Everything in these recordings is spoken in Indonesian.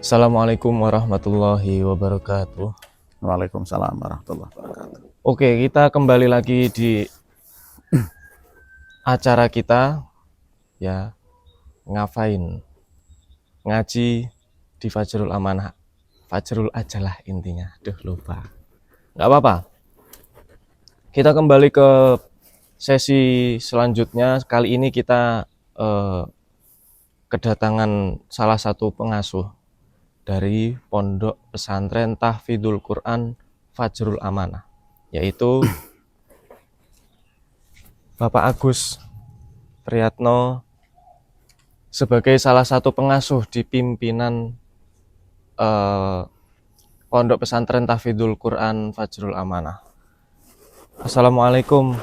Assalamualaikum warahmatullahi wabarakatuh. Waalaikumsalam warahmatullahi wabarakatuh. Oke, kita kembali lagi di acara kita, ya, ngapain? Ngaji di Fajrul Amanah. Fajrul aja lah intinya. Duh, lupa. Nggak apa-apa. Kita kembali ke sesi selanjutnya. Kali ini kita kedatangan salah satu pengasuh dari Pondok Pesantren Tahfidzul Quran Fajrul Amanah, yaitu Bapak Agus Triyatno sebagai salah satu pengasuh di pimpinan Pondok Pesantren Tahfidzul Quran Fajrul Amanah. Assalamualaikum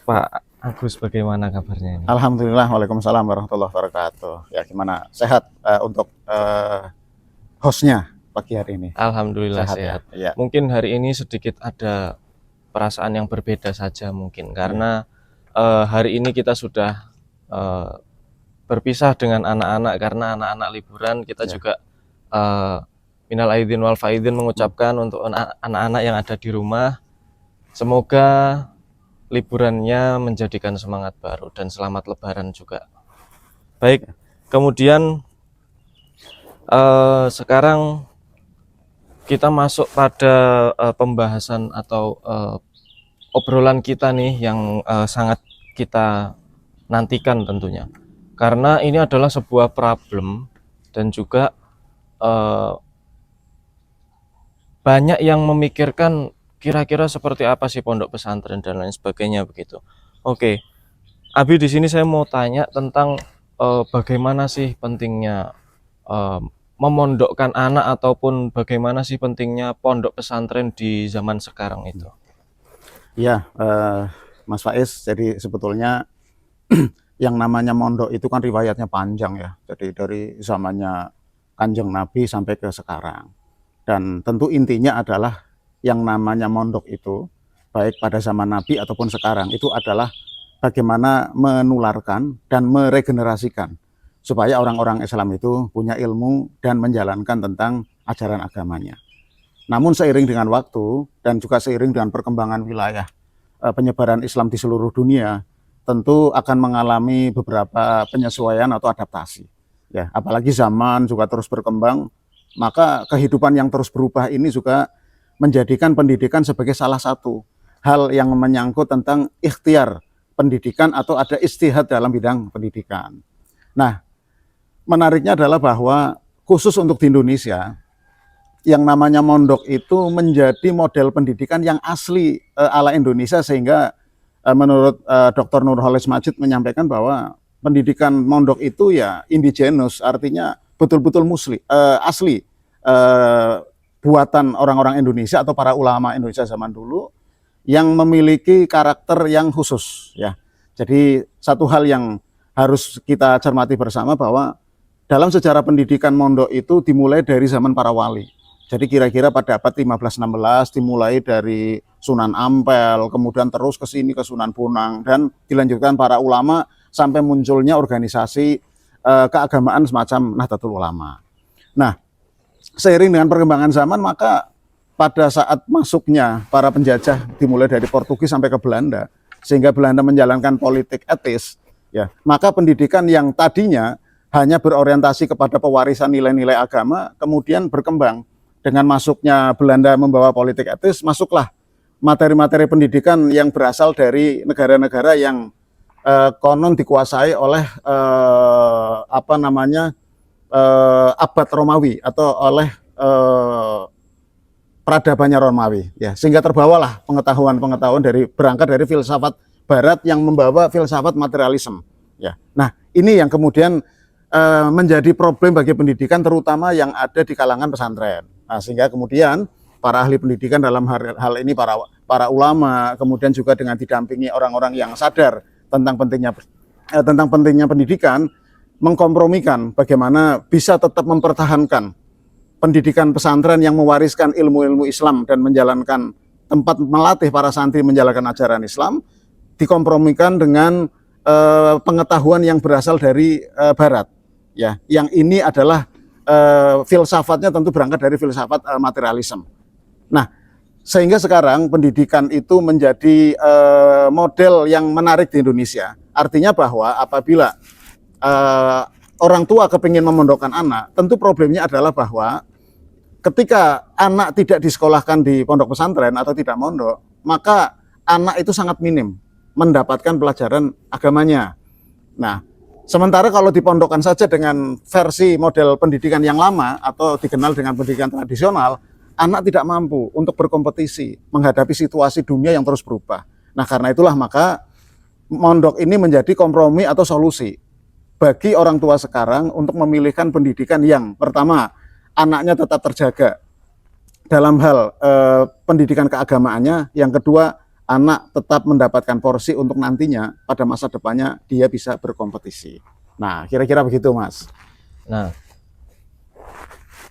Pak Agus, bagaimana kabarnya ini? Alhamdulillah, waalaikumsalam warahmatullahi wabarakatuh. Ya, gimana? Sehat untuk hostnya pagi hari ini? Alhamdulillah sehat. Ya. Mungkin hari ini sedikit ada perasaan yang berbeda saja mungkin karena hari ini kita sudah berpisah dengan anak-anak karena anak-anak liburan. Kita juga minal aidin wal faidin mengucapkan untuk anak-anak yang ada di rumah, semoga liburannya menjadikan semangat baru dan selamat lebaran juga. Baik, kemudian sekarang kita masuk pada pembahasan atau obrolan kita nih yang sangat kita nantikan tentunya, karena ini adalah sebuah problem dan juga banyak yang memikirkan kira-kira seperti apa sih pondok pesantren dan lain sebagainya begitu. Oke, Abi di sini saya mau tanya tentang bagaimana sih pentingnya memondokkan anak ataupun bagaimana sih pentingnya pondok pesantren di zaman sekarang itu. Ya, Mas Faiz, jadi sebetulnya yang namanya mondok itu kan riwayatnya panjang ya. Jadi dari zamannya Kanjeng Nabi sampai ke sekarang. Dan tentu intinya adalah yang namanya mondok itu, baik pada zaman Nabi ataupun sekarang, itu adalah bagaimana menularkan dan meregenerasikan supaya orang-orang Islam itu punya ilmu dan menjalankan tentang ajaran agamanya. Namun seiring dengan waktu dan juga seiring dengan perkembangan wilayah penyebaran Islam di seluruh dunia, tentu akan mengalami beberapa penyesuaian atau adaptasi. Ya, apalagi zaman juga terus berkembang, maka kehidupan yang terus berubah ini juga menjadikan pendidikan sebagai salah satu hal yang menyangkut tentang ikhtiar pendidikan atau ada ijtihad dalam bidang pendidikan. Nah, menariknya adalah bahwa khusus untuk di Indonesia, yang namanya mondok itu menjadi model pendidikan yang asli ala Indonesia, sehingga menurut Dr. Nurholis Majid menyampaikan bahwa pendidikan mondok itu ya indigenous, artinya betul-betul asli buatan orang-orang Indonesia atau para ulama Indonesia zaman dulu yang memiliki karakter yang khusus ya. Jadi satu hal yang harus kita cermati bersama bahwa dalam sejarah pendidikan mondok itu dimulai dari zaman para wali. Jadi kira-kira pada abad 15-16 dimulai dari Sunan Ampel, kemudian terus ke sini ke Sunan Bonang, dan dilanjutkan para ulama sampai munculnya organisasi keagamaan semacam Nahdlatul Ulama. Nah, seiring dengan perkembangan zaman, maka pada saat masuknya para penjajah dimulai dari Portugis sampai ke Belanda, sehingga Belanda menjalankan politik etis, ya, maka pendidikan yang tadinya hanya berorientasi kepada pewarisan nilai-nilai agama, kemudian berkembang. Dengan masuknya Belanda membawa politik etis, masuklah materi-materi pendidikan yang berasal dari negara-negara yang konon dikuasai oleh abad Romawi atau oleh peradabannya Romawi, ya, sehingga terbawalah pengetahuan-pengetahuan berangkat dari filsafat Barat yang membawa filsafat materialisme, ya. Nah, ini yang kemudian menjadi problem bagi pendidikan, terutama yang ada di kalangan pesantren. Nah, sehingga kemudian para ahli pendidikan dalam hal ini para ulama, kemudian juga dengan didampingi orang-orang yang sadar tentang pentingnya pendidikan, mengkompromikan bagaimana bisa tetap mempertahankan pendidikan pesantren yang mewariskan ilmu-ilmu Islam dan menjalankan tempat melatih para santri menjalankan ajaran Islam dikompromikan dengan pengetahuan yang berasal dari Barat. Ya, yang ini adalah filsafatnya tentu berangkat dari filsafat materialisme. Nah, sehingga sekarang pendidikan itu menjadi model yang menarik di Indonesia. Artinya bahwa apabila orang tua kepingin memondokkan anak, tentu problemnya adalah bahwa ketika anak tidak disekolahkan di pondok pesantren atau tidak mondok, maka anak itu sangat minim mendapatkan pelajaran agamanya. Nah, sementara kalau dipondokkan saja dengan versi model pendidikan yang lama atau dikenal dengan pendidikan tradisional, anak tidak mampu untuk berkompetisi menghadapi situasi dunia yang terus berubah. Nah, karena itulah maka mondok ini menjadi kompromi atau solusi bagi orang tua sekarang untuk memilihkan pendidikan yang pertama, anaknya tetap terjaga dalam hal pendidikan keagamaannya, yang kedua, anak tetap mendapatkan porsi untuk nantinya pada masa depannya dia bisa berkompetisi. Nah, kira-kira begitu, Mas. Nah,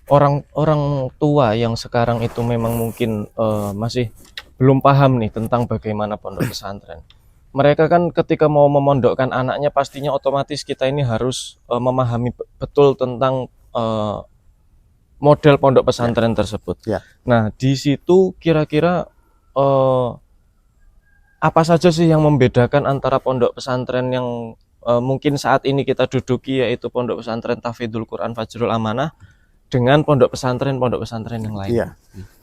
orang tua yang sekarang itu memang mungkin masih belum paham nih tentang bagaimana pondok pesantren. Mereka kan ketika mau memondokkan anaknya pastinya otomatis kita ini harus memahami betul tentang model pondok pesantren tersebut. Ya. Nah, di situ kira-kira apa saja sih yang membedakan antara pondok pesantren yang mungkin saat ini kita duduki, yaitu pondok pesantren Tahfidzul Quran Fajrul Amanah, dengan pondok pesantren yang lain? Iya.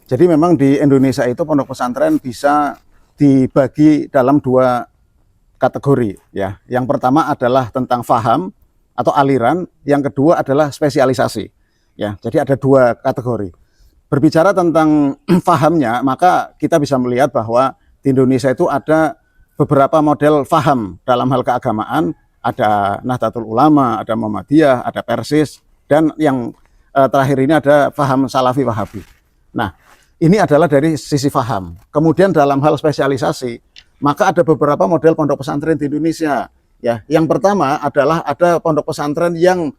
Jadi memang di Indonesia itu pondok pesantren bisa dibagi dalam dua kategori, ya. Yang pertama adalah tentang faham atau aliran, yang kedua adalah spesialisasi. Ya, jadi ada dua kategori. Berbicara tentang fahamnya, maka kita bisa melihat bahwa di Indonesia itu ada beberapa model faham dalam hal keagamaan, ada Nahdlatul Ulama, ada Muhammadiyah, ada Persis, dan yang terakhir ini ada faham Salafi Wahabi. Nah, ini adalah dari sisi faham. Kemudian dalam hal spesialisasi, maka ada beberapa model pondok pesantren di Indonesia. Ya, yang pertama adalah ada pondok pesantren yang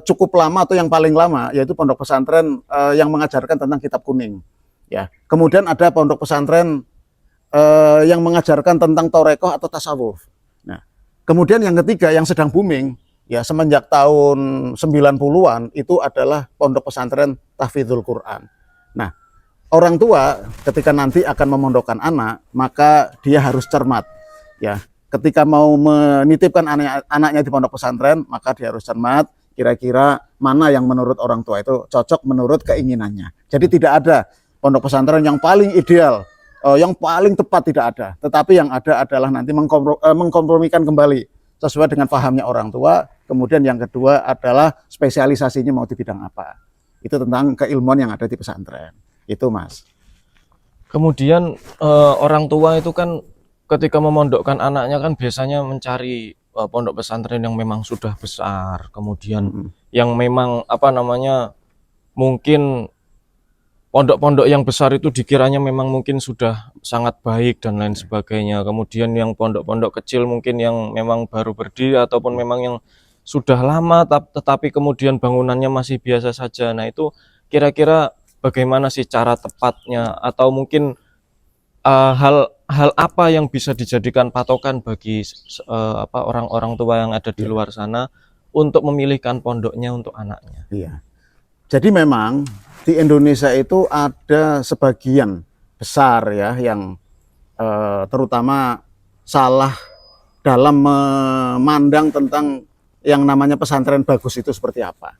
cukup lama atau yang paling lama, yaitu pondok pesantren yang mengajarkan tentang kitab kuning. Ya, kemudian ada pondok pesantren yang mengajarkan tentang torekoh atau tasawuf. Nah, kemudian yang ketiga yang sedang booming, ya semenjak tahun 90-an itu adalah pondok pesantren Tahfidzul Quran. Nah, orang tua ketika nanti akan memondokkan anak, maka dia harus cermat. Ya, ketika mau menitipkan anaknya di pondok pesantren, maka dia harus cermat. Kira-kira mana yang menurut orang tua itu cocok menurut keinginannya. Jadi tidak ada pondok pesantren yang paling ideal, yang paling tepat, tidak ada. Tetapi yang ada adalah nanti mengkompromikan kembali sesuai dengan pahamnya orang tua. Kemudian yang kedua adalah spesialisasinya mau di bidang apa. Itu tentang keilmuan yang ada di pesantren. Itu, Mas. Kemudian orang tua itu kan ketika memondokkan anaknya kan biasanya mencari pondok pesantren yang memang sudah besar, kemudian yang memang mungkin pondok-pondok yang besar itu dikiranya memang mungkin sudah sangat baik dan lain sebagainya. Kemudian yang pondok-pondok kecil mungkin yang memang baru berdiri ataupun memang yang sudah lama tetapi kemudian bangunannya masih biasa saja. Nah, itu kira-kira bagaimana sih cara tepatnya, atau mungkin hal apa yang bisa dijadikan patokan bagi orang-orang tua yang ada di luar sana untuk memilihkan pondoknya untuk anaknya? Iya. Jadi memang di Indonesia itu ada sebagian besar ya yang terutama salah dalam memandang tentang yang namanya pesantren bagus itu seperti apa.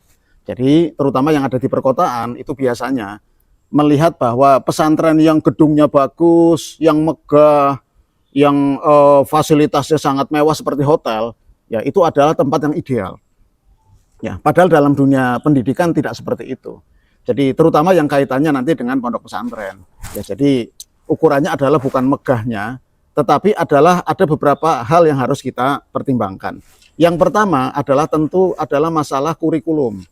Jadi terutama yang ada di perkotaan itu biasanya melihat bahwa pesantren yang gedungnya bagus, yang megah, yang fasilitasnya sangat mewah seperti hotel, ya itu adalah tempat yang ideal. Ya, padahal dalam dunia pendidikan tidak seperti itu. Jadi terutama yang kaitannya nanti dengan pondok pesantren. Ya, jadi ukurannya adalah bukan megahnya, tetapi adalah ada beberapa hal yang harus kita pertimbangkan. Yang pertama adalah tentu adalah masalah kurikulum.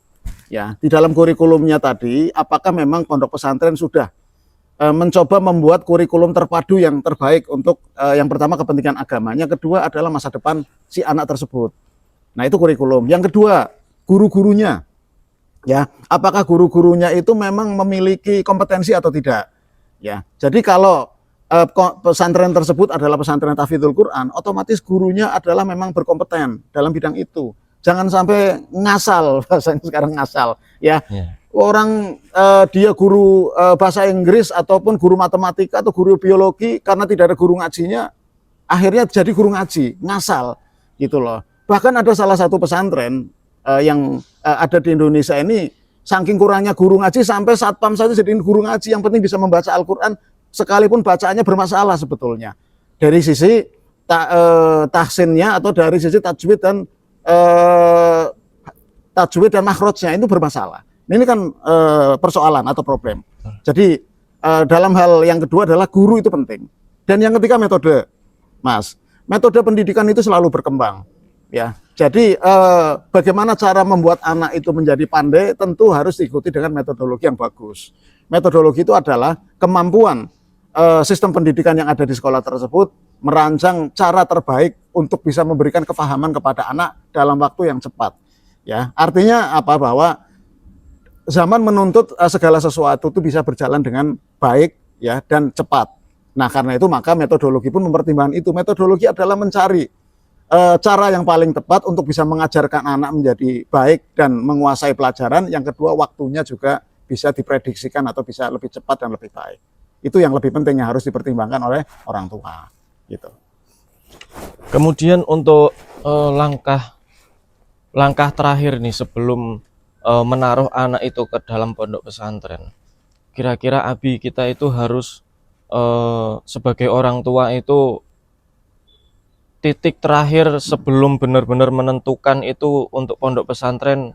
Ya, di dalam kurikulumnya tadi, apakah memang pondok pesantren sudah mencoba membuat kurikulum terpadu yang terbaik untuk yang pertama kepentingan agamanya, kedua adalah masa depan si anak tersebut. Nah, itu kurikulum. Yang kedua, guru-gurunya. Ya, apakah guru-gurunya itu memang memiliki kompetensi atau tidak? Ya, jadi kalau pesantren tersebut adalah pesantren tahfidzul Quran, otomatis gurunya adalah memang berkompeten dalam bidang itu. Jangan sampai ngasal, bahasanya sekarang ngasal. Ya, Ya. orang dia guru bahasa Inggris ataupun guru matematika atau guru biologi, karena tidak ada guru ngajinya, akhirnya jadi guru ngaji, ngasal gitu loh. Bahkan ada salah satu pesantren yang ada di Indonesia ini, saking kurangnya guru ngaji sampai satpam saja jadi guru ngaji, yang penting bisa membaca Al-Quran sekalipun bacaannya bermasalah sebetulnya. Dari sisi tahsinnya atau dari sisi tajwid dan makhrajnya itu bermasalah. Ini kan persoalan atau problem. Jadi dalam hal yang kedua adalah guru itu penting. Dan yang ketiga metode, Mas. Metode pendidikan itu selalu berkembang. Ya, jadi bagaimana cara membuat anak itu menjadi pandai tentu harus diikuti dengan metodologi yang bagus. Metodologi itu adalah kemampuan sistem pendidikan yang ada di sekolah tersebut merancang cara terbaik untuk bisa memberikan kefahaman kepada anak dalam waktu yang cepat. Ya, artinya apa? Bahwa zaman menuntut segala sesuatu itu bisa berjalan dengan baik ya dan cepat. Nah, karena itu maka metodologi pun mempertimbangkan itu. Metodologi adalah mencari cara yang paling tepat untuk bisa mengajarkan anak menjadi baik dan menguasai pelajaran. Yang kedua, waktunya juga bisa diprediksikan atau bisa lebih cepat dan lebih baik. Itu yang lebih penting yang harus dipertimbangkan oleh orang tua. Gitu. Kemudian untuk langkah terakhir nih sebelum menaruh anak itu ke dalam pondok pesantren, kira-kira Abi kita itu harus sebagai orang tua itu titik terakhir sebelum benar-benar menentukan itu untuk pondok pesantren,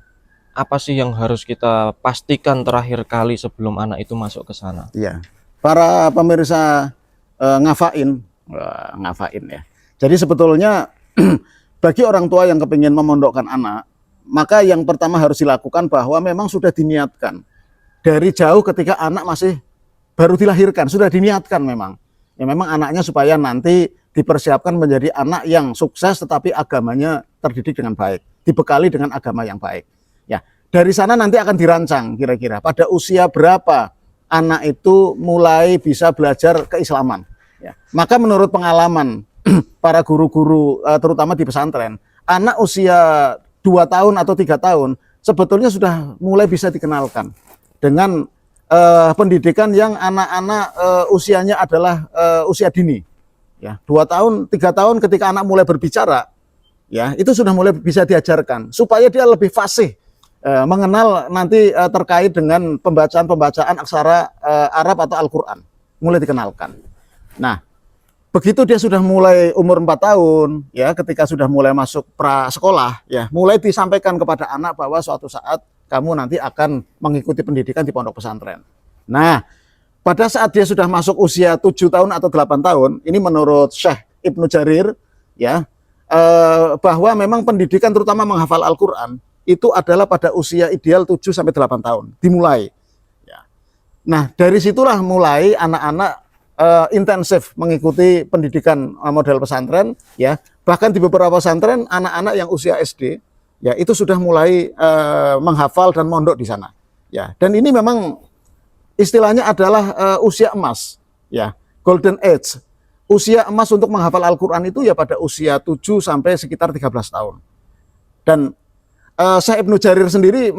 apa sih yang harus kita pastikan terakhir kali sebelum anak itu masuk ke sana? Iya, para pemirsa ngafain ya. Jadi sebetulnya bagi orang tua yang kepingin memondokkan anak, maka yang pertama harus dilakukan bahwa memang sudah diniatkan dari jauh ketika anak masih baru dilahirkan, sudah diniatkan memang. Ya memang anaknya supaya nanti dipersiapkan menjadi anak yang sukses tetapi agamanya terdidik dengan baik, dibekali dengan agama yang baik. Ya, dari sana nanti akan dirancang kira-kira pada usia berapa anak itu mulai bisa belajar keislaman. Ya, maka menurut pengalaman para guru-guru terutama di pesantren, anak usia 2 tahun atau 3 tahun sebetulnya sudah mulai bisa dikenalkan dengan pendidikan yang anak-anak usianya adalah usia dini. Ya, 2 tahun, 3 tahun ketika anak mulai berbicara, ya itu sudah mulai bisa diajarkan supaya dia lebih fasih mengenal nanti terkait dengan pembacaan aksara Arab atau Al-Quran, mulai dikenalkan. Nah, begitu dia sudah mulai umur 4 tahun, ya ketika sudah mulai masuk prasekolah, ya mulai disampaikan kepada anak bahwa suatu saat kamu nanti akan mengikuti pendidikan di pondok pesantren. Nah, pada saat dia sudah masuk usia 7 tahun atau 8 tahun, ini menurut Syekh Ibnu Jarir, ya, bahwa memang pendidikan terutama menghafal Al-Quran, itu adalah pada usia ideal 7 sampai 8 tahun, dimulai. Ya. Nah, dari situlah mulai anak-anak intensif mengikuti pendidikan model pesantren, ya. Bahkan di beberapa pesantren, anak-anak yang usia SD, ya itu sudah mulai menghafal dan mondok di sana. Ya, dan ini memang istilahnya adalah usia emas, ya, golden age. Usia emas untuk menghafal Al-Quran itu ya pada usia 7 sampai sekitar 13 tahun. Dan Syekh Ibnu Jarir sendiri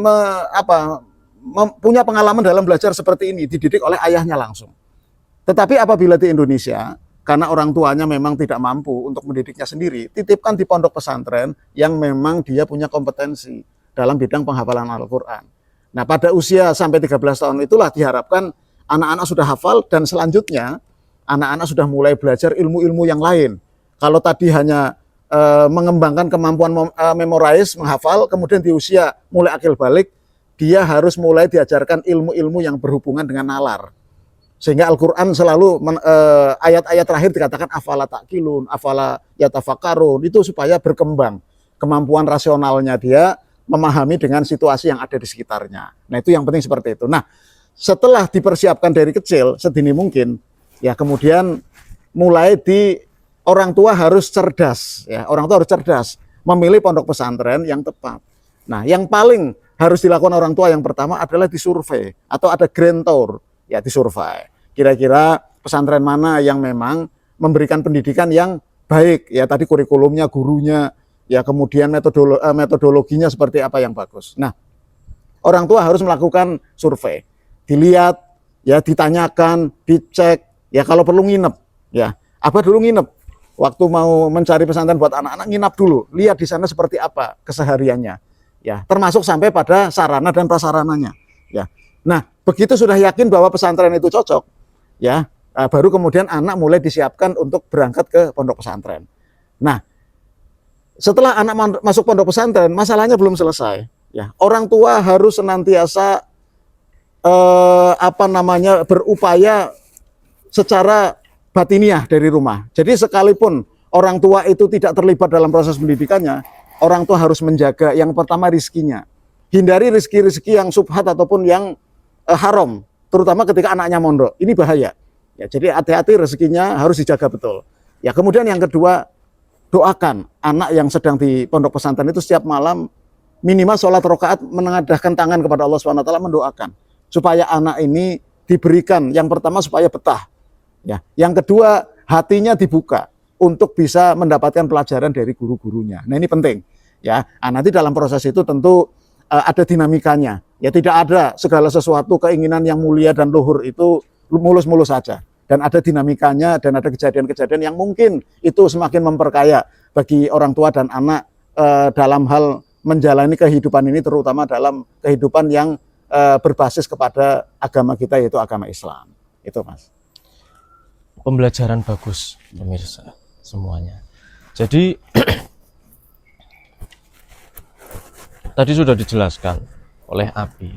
punya pengalaman dalam belajar seperti ini, dididik oleh ayahnya langsung. Tetapi apabila di Indonesia, karena orang tuanya memang tidak mampu untuk mendidiknya sendiri, titipkan di pondok pesantren yang memang dia punya kompetensi dalam bidang penghafalan Al-Quran. Nah, pada usia sampai 13 tahun itulah diharapkan anak-anak sudah hafal dan selanjutnya anak-anak sudah mulai belajar ilmu-ilmu yang lain. Kalau tadi hanya mengembangkan kemampuan memorize, menghafal, kemudian di usia mulai akil balik, dia harus mulai diajarkan ilmu-ilmu yang berhubungan dengan nalar. Sehingga Al-Quran selalu ayat-ayat terakhir dikatakan afala ta'qilun, afala yatafakkarun, itu supaya berkembang kemampuan rasionalnya dia memahami dengan situasi yang ada di sekitarnya. Nah, itu yang penting seperti itu. Nah, setelah dipersiapkan dari kecil sedini mungkin, ya kemudian mulai orang tua harus cerdas, ya orang tua harus cerdas memilih pondok pesantren yang tepat. Nah, yang paling harus dilakukan orang tua yang pertama adalah disurvei atau ada grand tour, ya disurvei. Kira-kira pesantren mana yang memang memberikan pendidikan yang baik, ya tadi kurikulumnya, gurunya, ya kemudian metodologinya seperti apa yang bagus. Nah, orang tua harus melakukan survei, dilihat, ya ditanyakan, dicek, ya kalau perlu nginep, ya Abah dulu nginep. Waktu mau mencari pesantren buat anak-anak nginap dulu, lihat di sana seperti apa kesehariannya. Ya, termasuk sampai pada sarana dan prasarananya. Ya. Nah, begitu sudah yakin bahwa pesantren itu cocok, ya, baru kemudian anak mulai disiapkan untuk berangkat ke pondok pesantren. Nah, setelah anak masuk pondok pesantren, masalahnya belum selesai. Ya, orang tua harus senantiasa berupaya secara batiniah dari rumah. Jadi sekalipun orang tua itu tidak terlibat dalam proses pendidikannya, orang tua harus menjaga yang pertama rizkinya. Hindari rizki-rizki yang subhat ataupun yang haram, terutama ketika anaknya mondok. Ini bahaya. Ya, jadi hati-hati rezekinya harus dijaga betul. Ya, kemudian yang kedua, doakan anak yang sedang di pondok pesantren itu setiap malam minimal sholat rakaat menengadahkan tangan kepada Allah SWT mendoakan supaya anak ini diberikan yang pertama supaya betah. Ya, yang kedua hatinya dibuka untuk bisa mendapatkan pelajaran dari guru-gurunya. Nah, ini penting. Ya, nanti dalam proses itu tentu ada dinamikanya. Ya, tidak ada segala sesuatu keinginan yang mulia dan luhur itu mulus-mulus saja. Dan ada dinamikanya dan ada kejadian-kejadian yang mungkin itu semakin memperkaya bagi orang tua dan anak dalam hal menjalani kehidupan ini, terutama dalam kehidupan yang berbasis kepada agama kita, yaitu agama Islam. Itu, Mas. Pembelajaran bagus, pemirsa semuanya. Jadi tadi sudah dijelaskan oleh Abi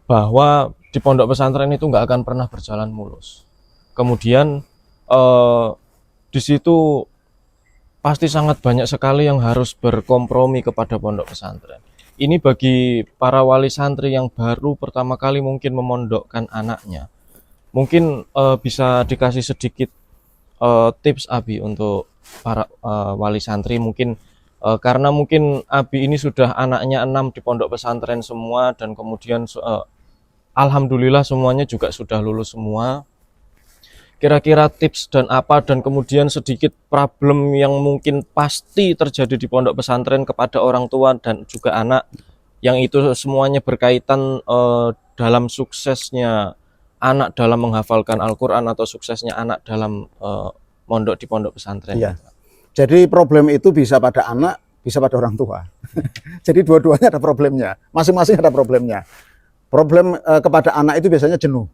bahwa di pondok pesantren itu nggak akan pernah berjalan mulus. Kemudian di situ pasti sangat banyak sekali yang harus berkompromi kepada pondok pesantren. Ini bagi para wali santri yang baru pertama kali mungkin memondokkan anaknya. Mungkin bisa dikasih sedikit tips Abi untuk para wali santri mungkin karena mungkin Abi ini sudah anaknya 6 di pondok pesantren semua dan kemudian alhamdulillah semuanya juga sudah lulus semua. Kira-kira tips dan kemudian sedikit problem yang mungkin pasti terjadi di pondok pesantren kepada orang tua dan juga anak yang itu semuanya berkaitan dalam suksesnya anak dalam menghafalkan Al-Quran atau suksesnya anak dalam mondok di pondok pesantren. Iya. Jadi problem itu bisa pada anak, bisa pada orang tua. Jadi dua-duanya ada problemnya, masing-masing ada problemnya. Problem kepada anak itu biasanya jenuh.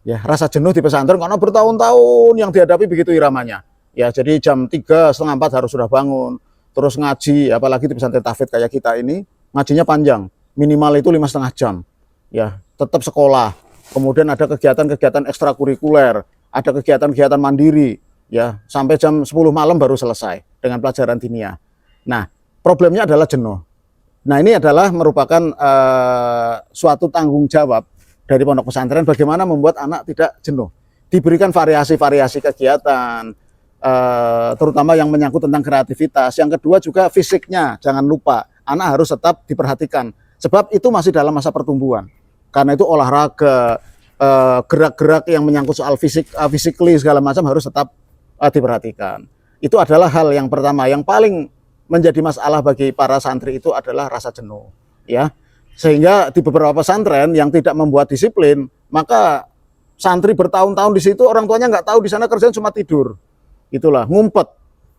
Ya, rasa jenuh di pesantren karena bertahun-tahun yang dihadapi begitu iramanya. Ya, jadi jam 3:30, 4 harus sudah bangun, terus ngaji, apalagi di pesantren tahfidz kayak kita ini, ngajinya panjang, minimal itu 5,5 jam. Ya, tetap sekolah. Kemudian ada kegiatan-kegiatan ekstrakurikuler, ada kegiatan-kegiatan mandiri, ya sampai jam 10 malam baru selesai dengan pelajaran diniyah. Nah, problemnya adalah jenuh. Nah, ini adalah merupakan suatu tanggung jawab dari pondok pesantren bagaimana membuat anak tidak jenuh. Diberikan variasi-variasi kegiatan, terutama yang menyangkut tentang kreativitas. Yang kedua juga fisiknya, jangan lupa, anak harus tetap diperhatikan. Sebab itu masih dalam masa pertumbuhan. Karena itu olahraga, gerak-gerak yang menyangkut soal physically segala macam harus tetap diperhatikan. Itu adalah hal yang pertama, yang paling menjadi masalah bagi para santri itu adalah rasa jenuh, ya. Sehingga di beberapa pesantren yang tidak membuat disiplin, maka santri bertahun-tahun di situ orang tuanya nggak tahu di sana kerjaan cuma tidur, itulah ngumpet,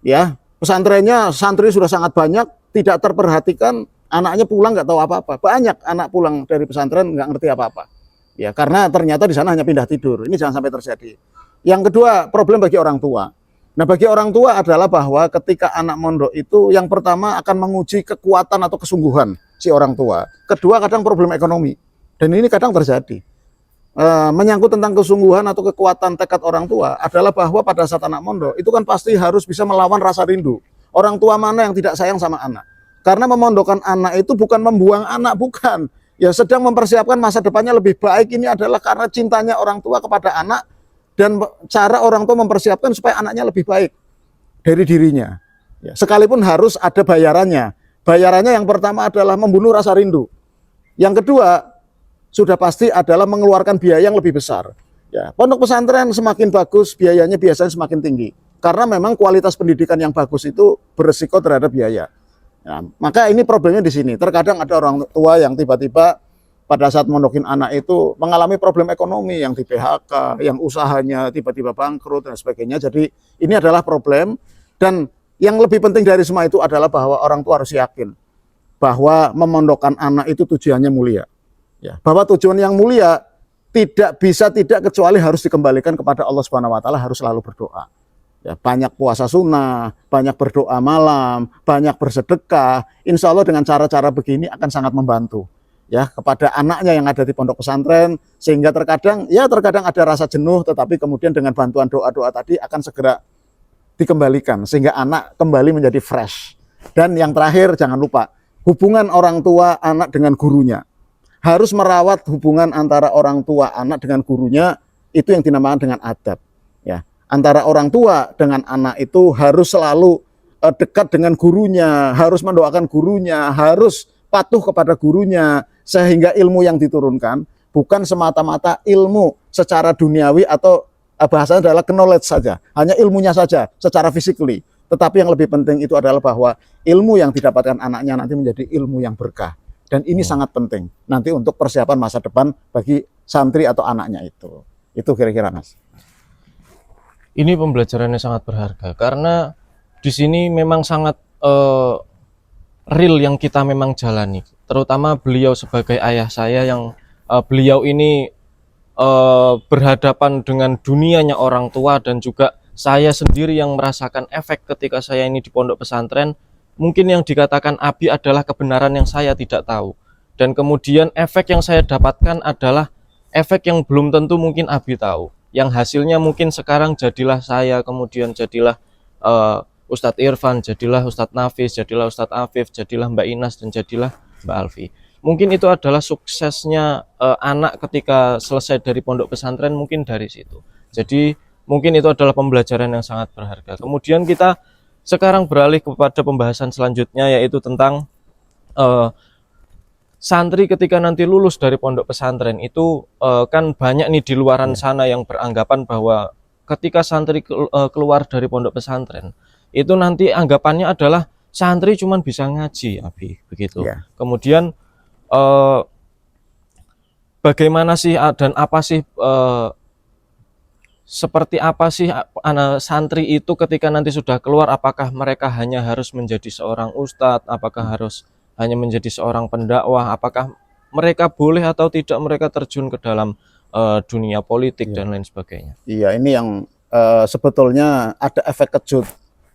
ya. Pesantrennya santri sudah sangat banyak, tidak terperhatikan, anaknya pulang nggak tahu apa-apa. Banyak anak pulang dari pesantren nggak ngerti apa-apa, ya karena ternyata di sana hanya pindah tidur. Ini jangan sampai terjadi. Yang kedua, problem bagi orang tua. Nah, bagi orang tua adalah bahwa ketika anak mondok itu yang pertama akan menguji kekuatan atau kesungguhan si orang tua. Kedua, kadang problem ekonomi. Dan ini kadang terjadi. Menyangkut tentang kesungguhan atau kekuatan tekad orang tua adalah bahwa pada saat anak mondok itu kan pasti harus bisa melawan rasa rindu. Orang tua mana yang tidak sayang sama anak? Karena memondokkan anak itu bukan membuang anak, bukan. Ya sedang mempersiapkan masa depannya lebih baik. Ini adalah karena cintanya orang tua kepada anak dan cara orang tua mempersiapkan supaya anaknya lebih baik dari dirinya. Ya, sekalipun harus ada bayarannya. bayarannya yang pertama adalah membunuh rasa rindu. Yang kedua, sudah pasti adalah mengeluarkan biaya yang lebih besar. Ya, pondok pesantren semakin bagus, biayanya biasanya semakin tinggi. Karena memang kualitas pendidikan yang bagus itu beresiko terhadap biaya. Ya, maka ini problemnya di sini. Terkadang ada orang tua yang tiba-tiba pada saat mondokin anak itu mengalami problem ekonomi, yang di PHK, yang usahanya tiba-tiba bangkrut dan sebagainya. Jadi ini adalah problem, dan yang lebih penting dari semua itu adalah bahwa orang tua harus yakin bahwa memondokkan anak itu tujuannya mulia. Ya, bahwa tujuan yang mulia tidak bisa tidak kecuali harus dikembalikan kepada Allah Subhanahu wa taala, harus selalu berdoa. Ya, banyak puasa sunnah, banyak berdoa malam, banyak bersedekah. Insya Allah dengan cara-cara begini akan sangat membantu ya kepada anaknya yang ada di pondok pesantren, sehingga terkadang ada rasa jenuh, tetapi kemudian dengan bantuan doa-doa tadi akan segera dikembalikan sehingga anak kembali menjadi fresh. Dan yang terakhir, jangan lupa hubungan orang tua anak dengan gurunya. Harus merawat hubungan antara orang tua anak dengan gurunya, itu yang dinamakan dengan adab. Ya, antara orang tua dengan anak itu harus selalu dekat dengan gurunya, harus mendoakan gurunya, harus patuh kepada gurunya, sehingga ilmu yang diturunkan bukan semata-mata ilmu secara duniawi atau bahasanya adalah knowledge saja, hanya ilmunya saja secara physically. Tetapi yang lebih penting itu adalah bahwa ilmu yang didapatkan anaknya nanti menjadi ilmu yang berkah. Dan ini sangat penting nanti untuk persiapan masa depan bagi santri atau anaknya itu. Itu kira-kira, Mas. Ini pembelajarannya sangat berharga karena di sini memang sangat real yang kita memang jalani. Terutama beliau sebagai ayah saya yang beliau ini berhadapan dengan dunianya orang tua, dan juga saya sendiri yang merasakan efek ketika saya ini di pondok pesantren. Mungkin yang dikatakan Abi adalah kebenaran yang saya tidak tahu, dan kemudian efek yang saya dapatkan adalah efek yang belum tentu mungkin Abi tahu, yang hasilnya mungkin sekarang jadilah saya, kemudian jadilah Ustadz Irfan, jadilah Ustadz Nafis, jadilah Ustadz Afif, jadilah Mbak Inas, dan jadilah Mbak Alfi. Mungkin itu adalah suksesnya anak ketika selesai dari pondok pesantren, mungkin dari situ. Jadi mungkin itu adalah pembelajaran yang sangat berharga. Kemudian kita sekarang beralih kepada pembahasan selanjutnya, yaitu tentang santri ketika nanti lulus dari pondok pesantren itu kan banyak nih di luaran sana yang beranggapan bahwa ketika santri keluar dari pondok pesantren itu nanti anggapannya adalah santri cuman bisa ngaji, Abi, begitu. Kemudian bagaimana sih dan apa sih seperti apa sih anak santri itu ketika nanti sudah keluar? Apakah mereka hanya harus menjadi seorang ustadz? Apakah harus hanya menjadi seorang pendakwah? Apakah mereka boleh atau tidak mereka terjun ke dalam dunia politik dan lain sebagainya? Iya, ini yang sebetulnya ada efek kejut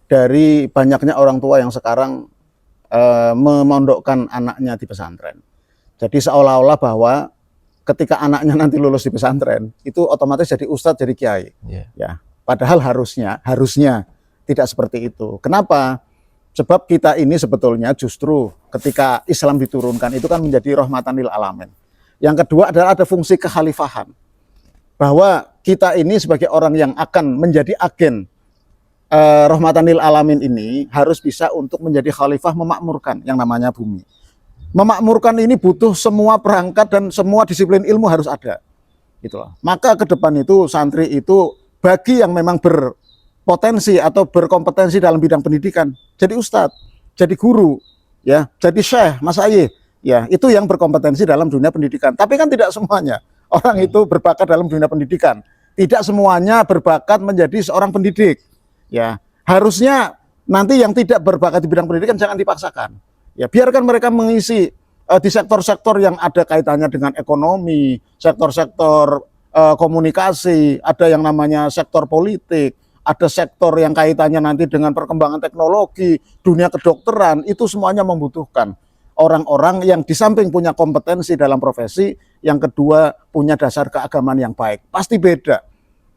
dari banyaknya orang tua yang sekarang memondokkan anaknya di pesantren. Jadi seolah-olah bahwa ketika anaknya nanti lulus di pesantren itu otomatis jadi ustadz, jadi kiai. Ya, padahal harusnya tidak seperti itu. Kenapa? Sebab kita ini sebetulnya justru ketika Islam diturunkan itu kan menjadi rahmatan lil alamin. Yang kedua adalah ada fungsi kekhalifahan, bahwa kita ini sebagai orang yang akan menjadi agen rahmatan lil alamin ini harus bisa untuk menjadi khalifah, memakmurkan yang namanya bumi. Memakmurkan ini butuh semua perangkat dan semua disiplin ilmu harus ada. Gitu loh. Maka ke depan itu santri itu bagi yang memang berpotensi atau berkompetensi dalam bidang pendidikan, jadi ustadz, jadi guru, ya, jadi syekh, masayih, ya, itu yang berkompetensi dalam dunia pendidikan. Tapi kan tidak semuanya orang itu berbakat dalam dunia pendidikan. Tidak semuanya berbakat menjadi seorang pendidik. Ya, harusnya nanti yang tidak berbakat di bidang pendidikan jangan dipaksakan. Ya, biarkan mereka mengisi di sektor-sektor yang ada kaitannya dengan ekonomi, sektor-sektor komunikasi, ada yang namanya sektor politik, ada sektor yang kaitannya nanti dengan perkembangan teknologi, dunia kedokteran, itu semuanya membutuhkan orang-orang yang di samping punya kompetensi dalam profesi, yang kedua punya dasar keagamaan yang baik. Pasti beda.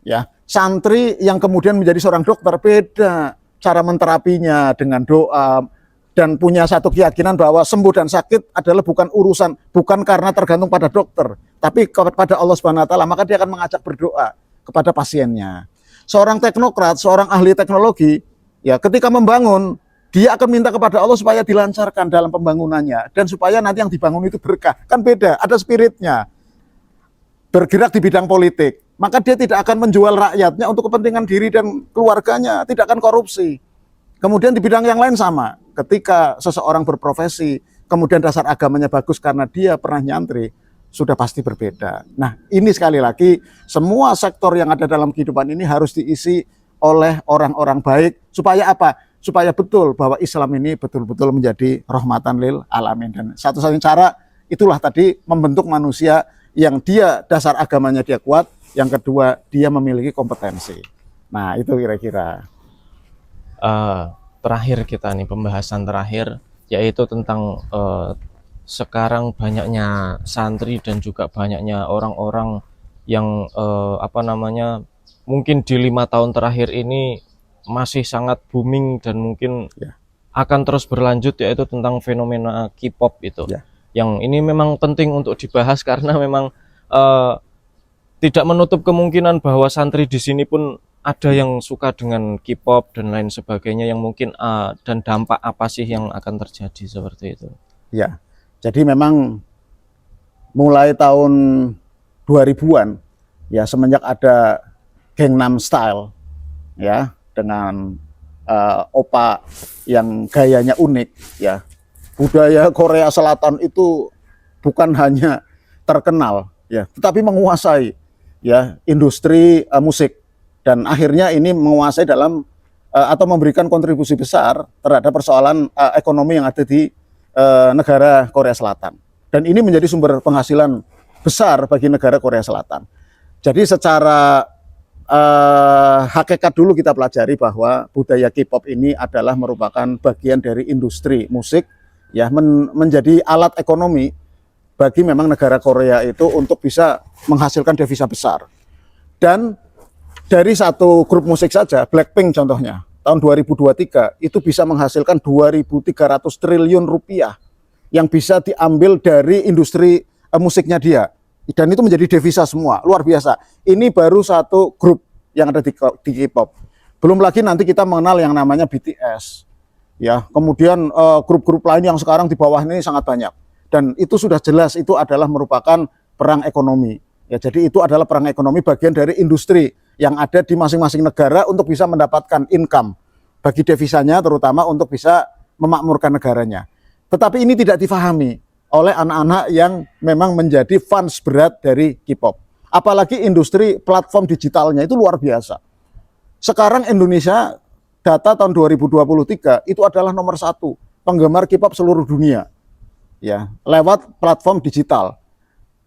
Ya, santri yang kemudian menjadi seorang dokter beda cara menterapinya dengan doa, dan punya satu keyakinan bahwa sembuh dan sakit adalah bukan urusan, bukan karena tergantung pada dokter, tapi kepada Allah Subhanahu wa taala, maka dia akan mengajak berdoa kepada pasiennya. Seorang teknokrat, seorang ahli teknologi, ya ketika membangun dia akan minta kepada Allah supaya dilancarkan dalam pembangunannya dan supaya nanti yang dibangun itu berkah. Kan beda, ada spiritnya. Bergerak di bidang politik, maka dia tidak akan menjual rakyatnya untuk kepentingan diri dan keluarganya, tidak akan korupsi. Kemudian di bidang yang lain sama, ketika seseorang berprofesi, kemudian dasar agamanya bagus karena dia pernah nyantri, sudah pasti berbeda. Nah, ini sekali lagi, semua sektor yang ada dalam kehidupan ini harus diisi oleh orang-orang baik, supaya apa? Supaya betul bahwa Islam ini betul-betul menjadi rahmatan lil alamin. Dan satu-satunya cara itulah tadi, membentuk manusia yang dia dasar agamanya dia kuat, yang kedua dia memiliki kompetensi. Nah, itu kira-kira. Terakhir kita nih, pembahasan terakhir, yaitu tentang sekarang banyaknya santri dan juga banyaknya orang-orang yang mungkin di 5 tahun terakhir ini masih sangat booming dan mungkin akan terus berlanjut, yaitu tentang fenomena K-pop itu. Yang ini memang penting untuk dibahas karena memang tidak menutup kemungkinan bahwa santri di sini pun ada yang suka dengan K-pop dan lain sebagainya, yang mungkin dan dampak apa sih yang akan terjadi seperti itu. Ya, jadi memang mulai tahun 2000-an ya, semenjak ada Gangnam Style ya, dengan opa yang gayanya unik ya, budaya Korea Selatan itu bukan hanya terkenal ya, tetapi menguasai ya industri musik, dan akhirnya ini menguasai dalam atau memberikan kontribusi besar terhadap persoalan ekonomi yang ada di negara Korea Selatan, dan ini menjadi sumber penghasilan besar bagi negara Korea Selatan. Jadi secara hakikat dulu kita pelajari bahwa budaya K-pop ini adalah merupakan bagian dari industri musik ya, menjadi alat ekonomi bagi memang negara Korea itu untuk bisa menghasilkan devisa besar. Dan dari satu grup musik saja, Blackpink contohnya, tahun 2023 itu bisa menghasilkan 2.300 triliun rupiah yang bisa diambil dari industri musiknya dia. Dan itu menjadi devisa semua, luar biasa. Ini baru satu grup yang ada di K-pop. Belum lagi nanti kita mengenal yang namanya BTS. Ya, kemudian grup-grup lain yang sekarang di bawah ini sangat banyak. Dan itu sudah jelas itu adalah merupakan perang ekonomi. Ya, jadi itu adalah perang ekonomi, bagian dari industri yang ada di masing-masing negara untuk bisa mendapatkan income bagi devisanya, terutama untuk bisa memakmurkan negaranya. Tetapi ini tidak difahami oleh anak-anak yang memang menjadi fans berat dari K-pop. Apalagi industri platform digitalnya itu luar biasa. Sekarang Indonesia, data tahun 2023 itu adalah nomor 1 penggemar K-pop seluruh dunia, ya, lewat platform digital.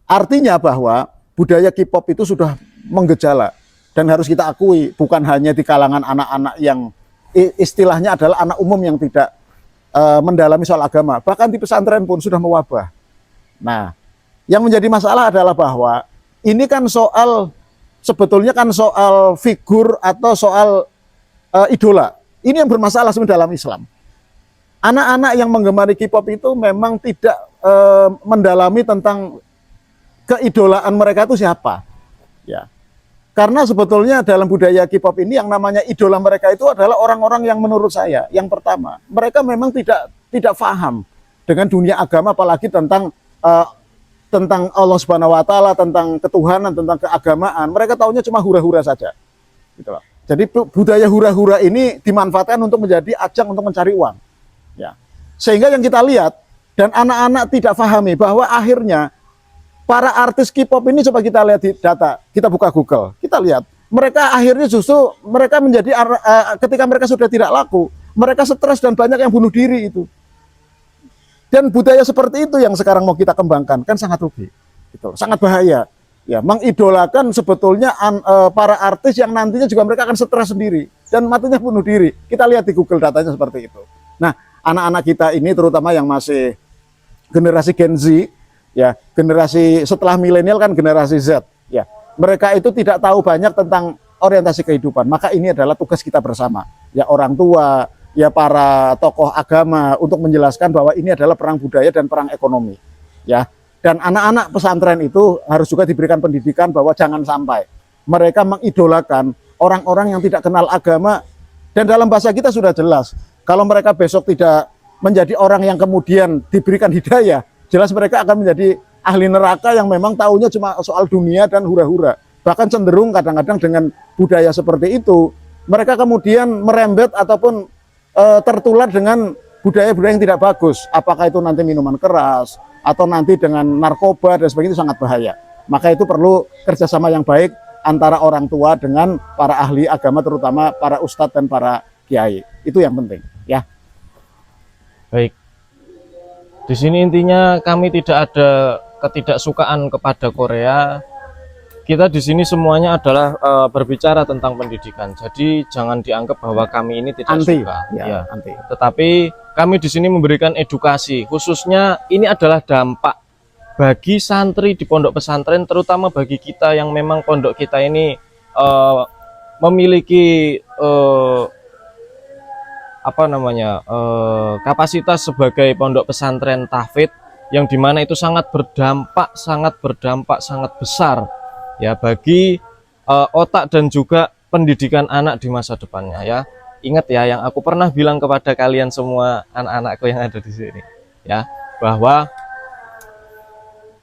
Artinya bahwa budaya K-pop itu sudah menggejala, dan harus kita akui bukan hanya di kalangan anak-anak yang istilahnya adalah anak umum yang tidak mendalami soal agama, bahkan di pesantren pun sudah mewabah. Nah, yang menjadi masalah adalah bahwa ini kan sebetulnya kan soal figur atau soal idola. Ini yang bermasalah sebenarnya dalam Islam. Anak-anak yang menggemari K-pop itu memang tidak mendalami tentang keidolaan mereka itu siapa. Ya. Karena sebetulnya dalam budaya K-pop ini yang namanya idola mereka itu adalah orang-orang yang menurut saya, yang pertama, mereka memang tidak paham dengan dunia agama, apalagi tentang Allah Subhanahu wa taala, tentang ketuhanan, tentang keagamaan. Mereka tahunya cuma hura-hura saja. Gitu loh. Jadi budaya hura-hura ini dimanfaatkan untuk menjadi ajang untuk mencari uang. Ya. Sehingga yang kita lihat, dan anak-anak tidak pahami bahwa akhirnya para artis K-pop ini, coba kita lihat di data, kita buka Google, kita lihat, mereka akhirnya justru mereka menjadi ketika mereka sudah tidak laku, mereka stres dan banyak yang bunuh diri itu. Dan budaya seperti itu yang sekarang mau kita kembangkan, kan sangat rugi, gitu, sangat bahaya. Ya, mengidolakan sebetulnya para artis yang nantinya juga mereka akan stres sendiri dan matinya bunuh diri. Kita lihat di Google datanya seperti itu. Nah, anak-anak kita ini terutama yang masih generasi Gen Z, ya, generasi setelah milenial kan generasi Z, ya, mereka itu tidak tahu banyak tentang orientasi kehidupan. Maka ini adalah tugas kita bersama, ya, orang tua, ya, para tokoh agama, untuk menjelaskan bahwa ini adalah perang budaya dan perang ekonomi, ya. Dan anak-anak pesantren itu harus juga diberikan pendidikan bahwa jangan sampai mereka mengidolakan orang-orang yang tidak kenal agama. Dan dalam bahasa kita sudah jelas, Kalau mereka besok tidak menjadi orang yang kemudian diberikan hidayah, jelas mereka akan menjadi ahli neraka yang memang taunya cuma soal dunia dan hura-hura. Bahkan cenderung kadang-kadang dengan budaya seperti itu, mereka kemudian merembet ataupun tertular dengan budaya-budaya yang tidak bagus. Apakah itu nanti minuman keras, atau nanti dengan narkoba dan sebagainya, itu sangat bahaya. Maka itu perlu kerjasama yang baik antara orang tua dengan para ahli agama, terutama para ustadz dan para kiai. Itu yang penting, ya. Baik. Di sini intinya kami tidak ada ketidaksukaan kepada Korea. Kita di sini semuanya adalah berbicara tentang pendidikan. Jadi jangan dianggap bahwa kami ini tidak Anti, suka. ya, anti. Tetapi kami di sini memberikan edukasi. Khususnya ini adalah dampak bagi santri di pondok pesantren, terutama bagi kita yang memang pondok kita ini memiliki kapasitas sebagai pondok pesantren tahfidz, yang dimana itu sangat berdampak sangat besar ya bagi otak dan juga pendidikan anak di masa depannya ya. Ingat ya, yang aku pernah bilang kepada kalian semua, anak-anakku yang ada di sini ya, bahwa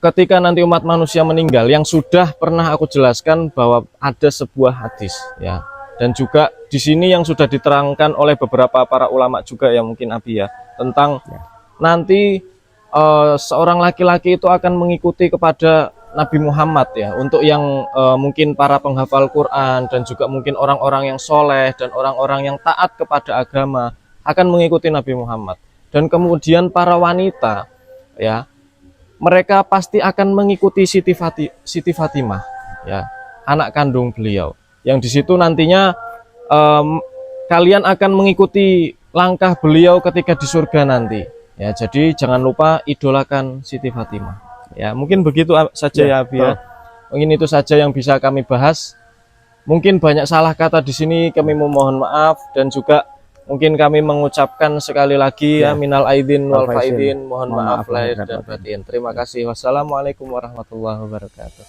ketika nanti umat manusia meninggal, yang sudah pernah aku jelaskan bahwa ada sebuah hadis ya, dan juga di sini yang sudah diterangkan oleh beberapa para ulama juga ya, mungkin Abi ya, tentang nanti seorang laki-laki itu akan mengikuti kepada Nabi Muhammad ya, untuk yang mungkin para penghafal Quran dan juga mungkin orang-orang yang soleh dan orang-orang yang taat kepada agama akan mengikuti Nabi Muhammad. Dan kemudian para wanita ya, mereka pasti akan mengikuti Siti Fatimah ya, anak kandung beliau, yang di situ nantinya kalian akan mengikuti langkah beliau ketika di surga nanti ya. Jadi jangan lupa idolakan Siti Fatimah ya. Mungkin begitu saja ya Abi ya. Mungkin itu saja yang bisa kami bahas. Mungkin banyak salah kata di sini, kami memohon maaf, dan juga mungkin kami mengucapkan sekali lagi ya, minal aidin wal faidin, mohon maaf lahir dan batin. Terima kasih. Wassalamualaikum warahmatullahi wabarakatuh.